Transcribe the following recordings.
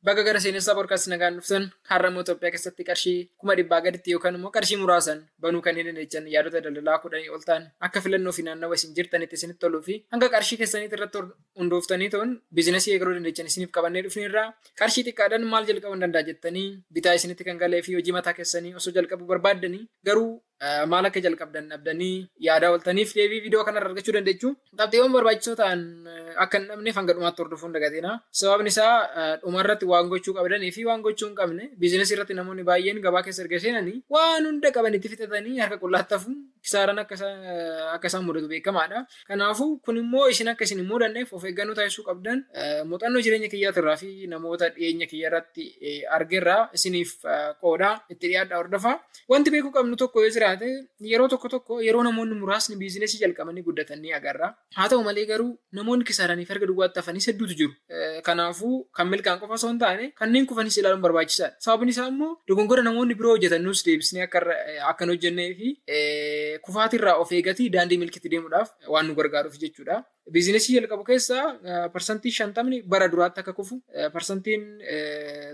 Bakka gara seenessaa podcast nagaan dhuftan har'ammoo Itoophiyaa keessatti qarshii 100,000 gaditti yookaan immoo qarshii muraasan banuu kan hin dandeenye yaadota daldalaa 10 ol ta'an akka filannoo fi naannawa isin jirtanitti isinitti toluu fi hanga qarshii keessaniitti irratti hundooftanii ta'uun biizinasii eegaluu dandeechan isiniif qabannee dhufnirraa qarshii xiqqaadhaan maal jalqabuu danda'a jettanii bitaa isinitti kan galee fi hojii mataa keessanii osoo jalqabuu barbaaddanii garuu maal akka jalqabdan dhabdanii yaada ooltaniif deebii viidiyoo kanarra argachuu dandeechu. Qabxiiwwan barbaachisoo ta'an akka hin dhabneef hanga dhumaatti hordofuun dagatina. Sababni isaa dhumarratti waan gochuu qabdanii fi waan gochuu hin qabne biizinasii irratti namoonni baay'een gabaa keessa erga seenanii waan hunda qaban itti fixatanii harka qullaatti hafuun kisaaraan akka isaan mudatu beekamaadha. Kanaafuu kun immoo isin akka isin hin mudanneef of eeggannoo taasisuu qabdan muuxannoo jireenya kiyyaatirraa fi namoota dhiyeenya kiyya irratti argerraa isiniif qoodaa itti dhiyaadhaa hordofaa. Wanti beekuu qabnu tokko yoo jiraate yeroo tokko yeroo namoonni muraasni biizinasii jalqabanii guddatanii agarra. Haa ta'u malee garuu namoonni kisaaranii fi erga duwwaatti hafanii hedduutu jiru. Kanaafuu kan milkaan qofa osoo hin taane kanneen kufanis ilaaluun barbaachisaadha. Sababni isaa immoo dogongora namoonni biroo hojjetan nus deebisnee akka hin hojjennee fi kufaatirraa of eegatii daandii milkiitti deemuudhaaf waan nu gargaaruuf jechuudha. Biizinasii jalqabu keessaa parsantii 50 bara duraatti akka kufu parsantiin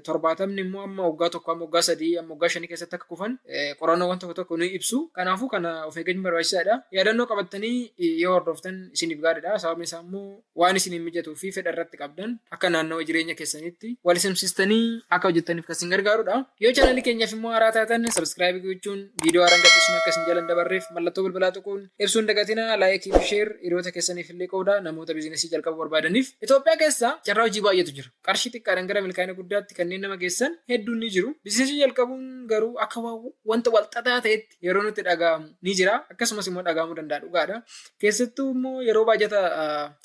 70 immoo amma waggaa tokko amma waggaa 3 amma waggaa 5 keessatti akka kufan qorannoowwan tokko ni ibsu. Kanaafuu kana of eeggachuun barbaachisaadha. Yaadannoo qabattanii yoo hordoftan isiniif gaariidha. Sababni isaa immoo waan isiniif mijatuu fi fedha irratti qabdan akka naannawa jireenya keessanitti wal simsistanii akka hojjettaniif kan isin gargaarudha. Yoo chaanalii keenyaaf immoo haaraa taatan sabskiraayib gochuun viidiyoo haaraan gadhiisnu akka isin jalan dabarreef mallattoo bilbilaa tuquun ibsuun dagatina laayikii fi sheer hiriyoota keessaniif illee namoota biizinasii jalqabuu barbaadaniif Itoophiyaa keessa carraa hojii baay'eetu jira. Qarshii xiqqaadhaan gara milkaa'ina guddaatti kanneen nama geessan hedduun ni jiru. Biizinasii jalqabuun garuu akka wanta walxaxaa ta'etti yeroo nutti dhaga'amu ni jira. Akkasumas immoo dhaga'amuu danda'a dhugaadha. Keessattuu immoo yeroo baajata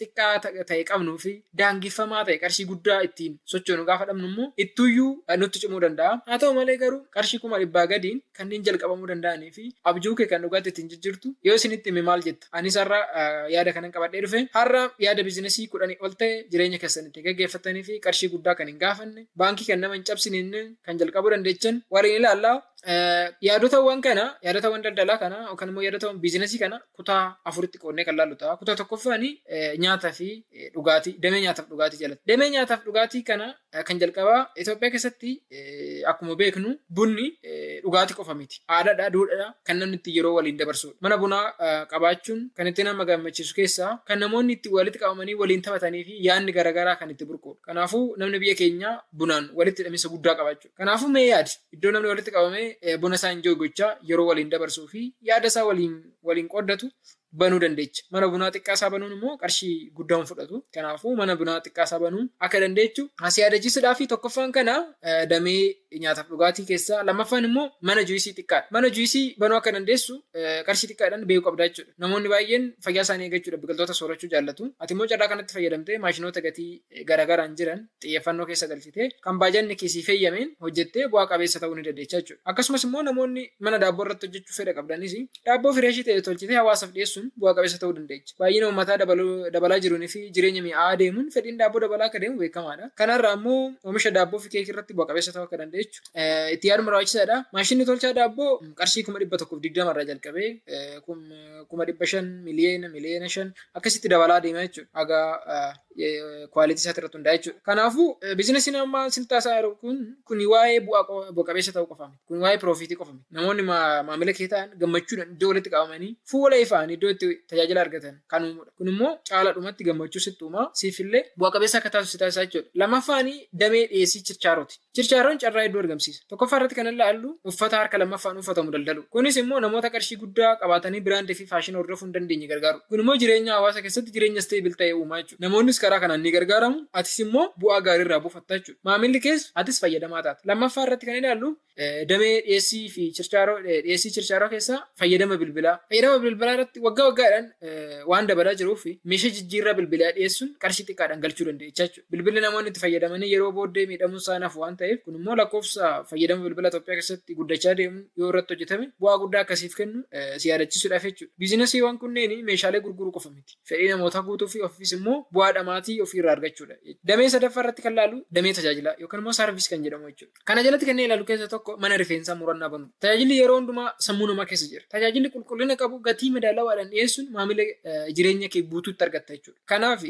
xiqqaa ta'e qabnuu fi daangeffamaa ta'e qarshii guddaa ittiin sochoonu gaafa dhabnu immoo ittuuyyuu nutti cimuu danda'a. Haa ta'u malee garuu qarshii 100,000 gadiin kanneen jalqabamuu danda'anii fi abjuu kee kan dhugaatti ittiin jijjiirtu yoo isinitti hime maal jetta? Anis har'a yaada kanan qabadhee dhufe. Har'a yaada biizinasii 10 ol ta'e jireenya keessanitti gaggeeffatanii fi qarshii guddaa kan hin gaafanne baankii kan nama hin cabsine kan jalqabuu dandeechan waliin ilaallaa. Yaadotawwan daldalaa kana yookaan immoo yaadotawwan biizinasii kana kutaa 4tti qoodnee kan laallu ta'a. Kutaa tokkoffaan nyaataa fi dhugaatii, damee nyaataaf dhugaatii jalatti. Damee nyaataaf dhugaatii kana kan jalqabaa Itoophiyaa keessatti akkuma beeknu bunni dhugaatii qofa miti. Aadaadhaa, duudhaadhaa kan namni itti yeroo waliin dabarsudha. Mana bunaa qabaachuun kan itti nama gammachiisu keessaa kan namoonni itti walitti qabamanii waliin taphatanii fi yaadni garaagaraa kan itti burqudha. Kanaafuu namni biyya keenyaa bunaan walitti hidhamiinsa guddaa qabaachudha. Kanaafuu mee yaadi iddoo namni walitti qabamee buna isaa enjoy gochaa yeroo waliin dabarsuu fi yaada isaa waliin qooddatu banuu dandeecha. Mana bunaa xiqqaa isaa banuun immoo qarshii guddaa fudhatu. Kanaafuu mana bunaa xiqqaa isaa banuu akka dandeechu as yaadachiisuudhaa fi tokkoffaan kana damee nyaataaf dhugaatii keessaa lammaffaan immoo mana juisii xiqqaadha. Mana juisii banuu akka dandeessu qarshii xiqqaadhaan beekuu qabda jechuudha. Namoonni baay'een fayyaa isaanii eeggachuudhaaf biqiltoota soorachuu jaallatu. Ati immoo carraa kanatti fayyadamtee maashinoota gatii garaagaraan jiran xiyyeeffannoo keessa galchitee kan baajanni keessii fayyameen hojjettee bu'aa qabeessa ta'uu ni dandeecha jechuudha. Akkasumas immoo namoonni mana daabboo irratti hojjechuu fedha qabdanis daabboo fireeshii ta'e tolchitee hawaasaaf dhiyeessuun bu'aa qabeessa ta'uu dandeecha. Baay'ina uummataa dabalaa jiruunii fi jireenya mi'aawaa deemuun fedhiin daabboo dabalaa akka deemu beekamaadha. Kanarraa immoo oomisha daabboo fi keekii irratti bu'aa qabeessa ta'uu akka dandeechu itti yaaduun barbaachisaadha. Maashinni tolchaa daabboo qarshii 120 irraa jalqabee 500,000 miliyoona 5 akkasitti dabalaa deema jechuudha. Haga kwaalitii isaatti irratti hundaa'e jechuudha. Kanaafuu biizinasiin amma siltaasaa jiru kun waa'ee bu'aa qabeessa ta'uu qofa miti. Kun waa'ee piroofitii qofa miti. Namoonni maamila kee ta'an gammachuudhaan iddoo walitti qabamanii fuula ifaan iddoo itti tajaajila argatan kan uumudha. Kun immoo caalaadhumatti gammachuu sitti uumaa siifillee bu'aa qabeessa akka taasisu taasisaa jechuudha. Lammaffaan damee dhiyeessii chirchaarooti. Chirchaaroon carraa iddoo argamsiisa. Tokkoffaa irratti kan ilaallu uffata harka lammaffaan uffatamu daldalu. Kunis immoo namoota qarshii guddaa qabaatanii biraandii fi faashinii hordofuu hin dandeenye gargaaru. Kun immoo jireenya hawaasa keessatti jireenya stable ta'e uumaa jechuudha. Namoonnis karaa kanaan ni gargaaramu. Atis immoo bu'aa gaarii irraa buufatta jechuudha. Maamilli keessa atis fayyadamaa taata. Lammaffaa irratti kan ilaallu damee dhiyeessii fi chirchaaroo keessaa fayyadama bilbilaa. Fayyadama bilbilaa irratti waggaa waggaadhaan waan dabalaa jiruu fi meeshaa jijjiirraa bilbilaa dhiyeessuun qarshii xiqqaadhaan galchuu dandeecha jechuudha. Bilbilli namoonni itti fayyadamanii yeroo booddee miidhamuun isaanaaf waan ta'eef kun immoo lakkoofsa fayyadama bilbila Itoophiyaa keessatti guddachaa deemu yoo irratti hojjetame bu'aa guddaa akkasiif kennu si yaadachiisuudhaaf jechuudha. Biizinasiiwwan kunneen meeshaalee gurguruu qofa miti. Fedhii namootaa guutuu fi ofiis immoo bu'aa dhamaatii ofirraa argachuudha. Damee sadaffaa irratti kan ilaalu damee tajaajilaa yookaan immoo saarviis kan jedhamu jechuudha. Kana jalatti kanneen ilaalu keessaa tokko mana rifeensaa murannaa banuu. Tajaajilli yeroo hundumaa sammuu namaa keessa jira. Tajaajilli qulqullina qabu gatii madaalawaadhaan dhiyeessuun maamila jireenya kee guutuutti argatta jechuudha. Kanaaf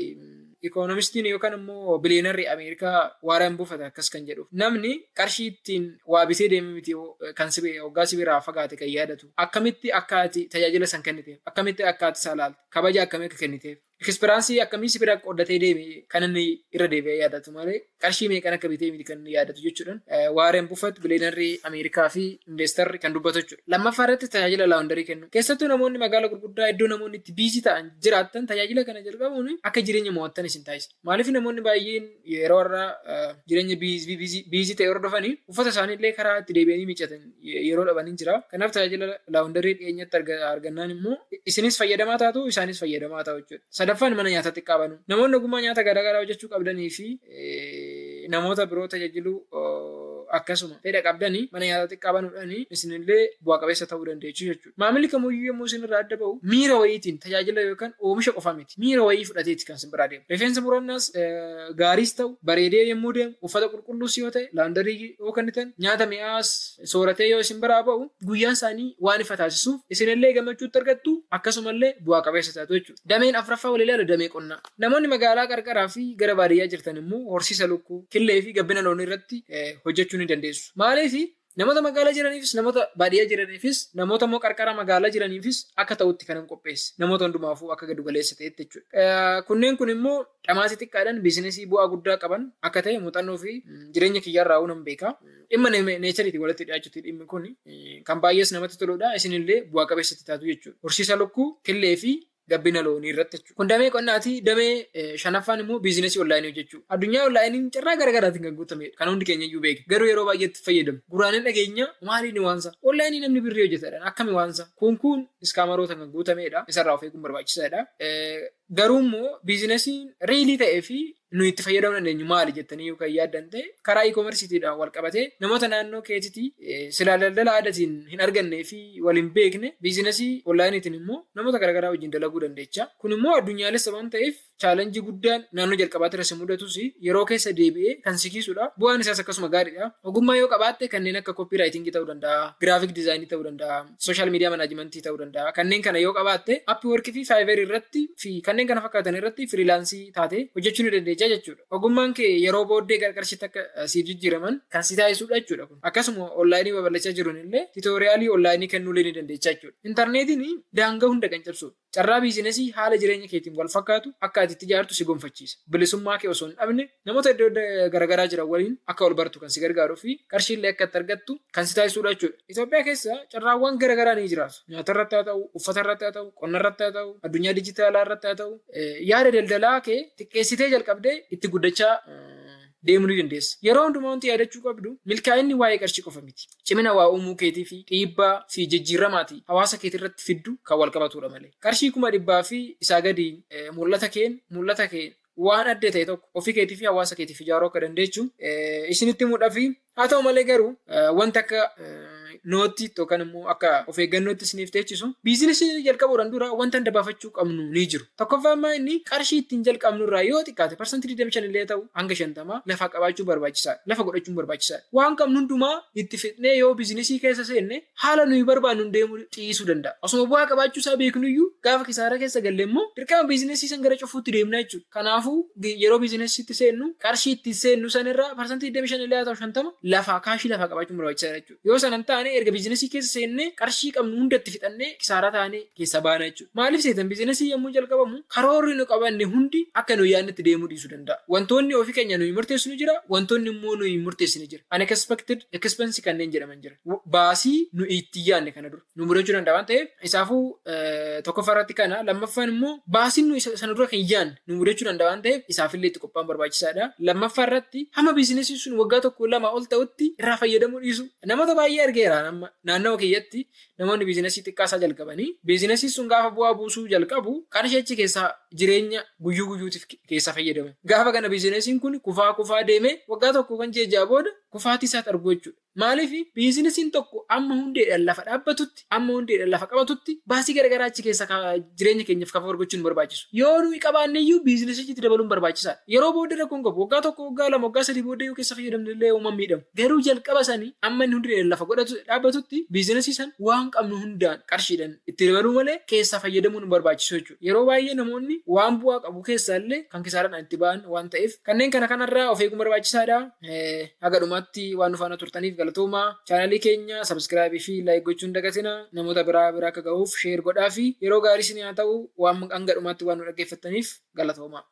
ikoonomistiin yookaan immoo biliyeenarri Ameerikaa Waareen Buufata akkas kan jedhu namni qarshii ittiin waa bitee deemee miti kan waggaa sibiraa fagaate kan yaadatu akkamitti akka ati tajaajila san kenniteef akkamitti akka ati saalaalte kabaja akkamii akka kenniteef ekspiraansii akkamii sibira qoddatee deeme kan inni irra deebi'ee yaadatu malee qarshii meeqan akka bitee miti kan inni yaadatu jechuudhaan Waareen Buufat biliyeenarri Ameerikaa fi investarri kan dubbatu jechuudha. Lammaffaa irratti tajaajila laawundarii kennu. Keessattuu namoonni magaalaa gurguddaa iddoo namoonni itti biizii ta'an jiraatan tajaajila kana jalqabuun akka jireenya mo'attan isin taasisa. Maaliif namoonni baay'een yeroo irraa jireenya biizii ta'e hordofanii uffata isaanii illee karaa itti deebi'anii miiccatan yeroo dhabanii jira. Kanaaf tajaajila laawundarii dhiyeenyatti argannaan immoo isinis fayyadamaa taatu isaanis fayyadamaa ta'u jechuudha. Sadaffaan mana nyaataa xiqqaa banu. Namoonni ogummaa nyaata garaagaraa hojjechuu qabdanii fi namoota biroo tajaajiluu akkasuma fedha qabdanii mana nyaataa xiqqaa banuudhaanii isinillee bu'aa qabeessa ta'uu dandeessu jechuudha. Maamilli kamiyyuu yommuu isin irraa adda ba'u miira wayiitiin tajaajila yookaan oomisha qofa miti. Miira wayii fudhateeti kan isin biraa deemu. Rifeensa murannaas gaariis ta'u bareedee yommuu deemu uffata qulqulluus yoo ta'e laandarii yoo kennitan nyaata mi'aas sooratee yoo isin biraa ba'u guyyaan isaanii waan ifa taasisuuf isinillee gammachuutti argattu akkasumallee bu'aa qabeessa taatu jechuudha. Dameen afuraffaa wal ilaala damee qonnaa. Namoonni magaalaa qarqaraa fi gara baadiyyaa jirtan immoo horsiisa lukkuu, killee fi gabbina loonii irratti hojjechuu ni dandeessu. Maaliif namoota magaalaa jiraniifis namoota baadiyyaa jiraniifis namoota immoo qarqara magaalaa jiraniifis akka ta'utti kanan qopheesse. Namoota hundumaafuu akka gadu galeessa ta'etti jechuudha. Kunneen kun immoo dhamaasii xiqqaadhaan biizinesii bu'aa guddaa qaban akka ta'e muuxannoo fi jireenya kiyyaarraa nan beeka. Dhimma neechariitii walitti dhi'aachuuti dhimmi kun kan baay'ees namatti toludha. Isinillee bu'aa qabeessatti taatu jechuudha. Horsiisa lukkuu, killee fi gabbina loonii irratti jechuudha. Kun damee qonnaati. Damee shanaffaan immoo biizinesii onlaayinii hojjechuudha. Addunyaa onlaayiniin carraa garaagaraatiin kan guutamedha. Kan hundi keenya iyyuu beeka. Garuu yeroo baay'eetti fayyadamu. Guraaneen dhageenya maaliin waansa? Onlaayinii namni birrii hojjetadhaan akkami waansa? Kun iskaamarootaan kan guutamedha. Isarraa of eeguun barbaachisaadha. Garuu immoo biizinesiin riilii ta'ee fi nuyi itti fayyadamuu dandeenyu maali jettanii yoo kan yaaddan ta'e karaa e-commerceetiidhaan wal qabatee namoota naannoo keetiitii silaa daldala aadaatiin hin argannee fi wal hin beekne biizinesii onlaayiniitiin immoo namoota garaagaraa wajjin dalaguu dandeecha. Kun immoo addunyaalessa waan ta'eef chaalenjii guddaan naannoo jalqabaatti irra si mudatus yeroo keessa deebi'ee kan sikiisudha. Bu'aan isaas akkasuma gaariidha. Ogummaa yoo qabaatte kanneen akka koppiraayitingii ta'uu danda'a, giraafik diizaayinii ta'uu danda'a, sooshaal miidiyaa manaajimentii ta'uu danda'a. Kanneen kana yoo qabaatte Upwork fi Fiverr irratti fi kanneen kana fakkaatan irratti firiilaansii taate hojjechuu ni dandeecha jechuudha. Ogummaan kee yeroo booddee qarqarshitti akka siif jijjiiraman kan si taasisudha jechuudha kun. Akkasuma onlaayinii babal'achaa jiruun illee tiitooriyaalii onlaayinii kennuulee ni dandeecha jechuudha. Intarneetiin daangaa hunda kan cabsudha. Carraa biizinesii haala jireenya keetiin wal fakkaatu akka ati itti ijaartu si gonfachiisa. Bilisummaa kee osoo hin dhabne namoota iddoo garaagaraa jiran waliin akka wal bartu kan si gargaaruu fi qarshiillee akka itti argattu kan si taasisudha jechuudha. Itoophiyaa keessa carraawwan garaagaraa ni jiraatu. Nyaata irratti haa ta'u, uffata irratti haa ta'u, qonna irratti haa ta'u, addunyaa dijitaalaa irratti haa ta'u, yaada daldalaa kee xiqqeessitee jalqabdee itti guddachaa deemuu ni dandeessa. Yeroo hundumaa wanti yaadachuu qabdu milkaa'inni waa'ee qarshii qofa miti. Cimina waa uumuu keetii fi dhiibbaa fi jijjiiramaati hawaasa keetii irratti fiddu kan wal qabatudha malee. Qarshii 100,000 fi isaa gadi mul'ata keen waan adda ta'e tokko ofii keetii fi hawaasa keetiif ijaaruu akka dandeechu isinitti mul'afi. Haa ta'u malee garuu wanta akka nootti yookaan immoo akka of eeggannootti isiniif teechisu biizinesii jalqabuudhaan dura wanta adda baafachuu qabnu ni jiru. Tokkoffaa ammaa inni qarshii ittiin jalqabnu irraa yoo xiqqaate parsantii 25 illee ta'u hanga 50 lafa qabaachuu barbaachisaadha. Lafa godhachuun barbaachisaadha. Waan qabnu hundumaa itti fidnee yoo biizinesii keessa seenne haala nuyi barbaannu deemuu dhiisuu danda'a. Osuma bu'aa qabaachuu isaa beeknuyyuu gaafa kisaara keessa galle immoo dirqama biizinesii san gara cufuutti deemna jechuudha. Kanaafuu yeroo biizinesiitti seennu qarshii itti seennu sanirraa parsantii 25 illee ta'u 50 lafa kaashii lafa qabaachuun barbaachisaadha jechuudha. Yoo sanan taane erga biizinesii keessa seennee qarshii qabnu hundatti fixannee kisaaraa taanee keessa baana jechuudha. Maaliif seetan biizinesii yommuu jalqabamu karoorri nu qabanne hundi akka nuyi yaadnetti deemuu dhiisuu danda'a. Wantoonni ofii keenya nuyi murteessinu jira, wantoonni immoo nuyi murteessinu jira. Unexpected expense kanneen jedhaman jira. Baasii nuyi itti yaadne kana dura nu mudachuu danda'a waan ta'eef isaafuu tokkoffaa irratti kana lammaffaan immoo baasiin nuyi sana dura kan yaadne nu mudachuu danda'a waan ta'eef isaafillee itti qophaa'uun barbaachisaadha. Lammaffaa irratti hamma biizinesii sun waggaa tokko lama ol ta'utti irraa fayyadamuu dhiisu. Namoota baay'ee argeera naannoo kiyyatti namoonni biizinesii xiqqaasaa jalqabanii biizinesii sun gaafa bu'aa buusuu jalqabu qarshii achi keessaa jireenya guyyuu guyyuutiif keessaa fayyadamu. Gaafa kana biizinesiin kun kufaa deemee waggaa tokko kan jeejaa booda kufaatii isaati argu jechuudha. Maaliif biizinasiin tokko amma hundeedhaan lafa dhaabbatutti amma hundeedhaan lafa qabatutti baasii garagaraa achi keessa jireenya keenyaaf kafa argachuun barbaachisu. Yoo nuyi qabaanneyyuu biizinasiitti dabaluun barbaachisaadha. Yeroo booda rakkoon qabu waggaa tokko waggaa lama waggaa sadii booda yoo keessa fayyadamnellee uumaan miidhamu. Garuu jalqaba sanii amma inni hundeedhaan lafa dhaabbatutti biizinasii san waan qabnu hundaan qarshiidhaan itti dabaluu malee keessaa fayyadamuun barbaachisu jechuudha. Yeroo baay'ee namoonni waan bu'aa qabu keessaallee kan kisaaraan itti ba'an waan ta'eef kanneen kanarraa of eeguun barbaachisaadha. Haga dhumaatti waan nu faana turtaniif galatooma. Chaanalii keenya sabskiraabii fi laayik gochuun dagatina. Namoota biraa akka ga'uuf sheer godhaa fi yeroo gaarii isin haa ta'u waan hanga dhumaatti waan nu dhaggeeffattaniif galatooma.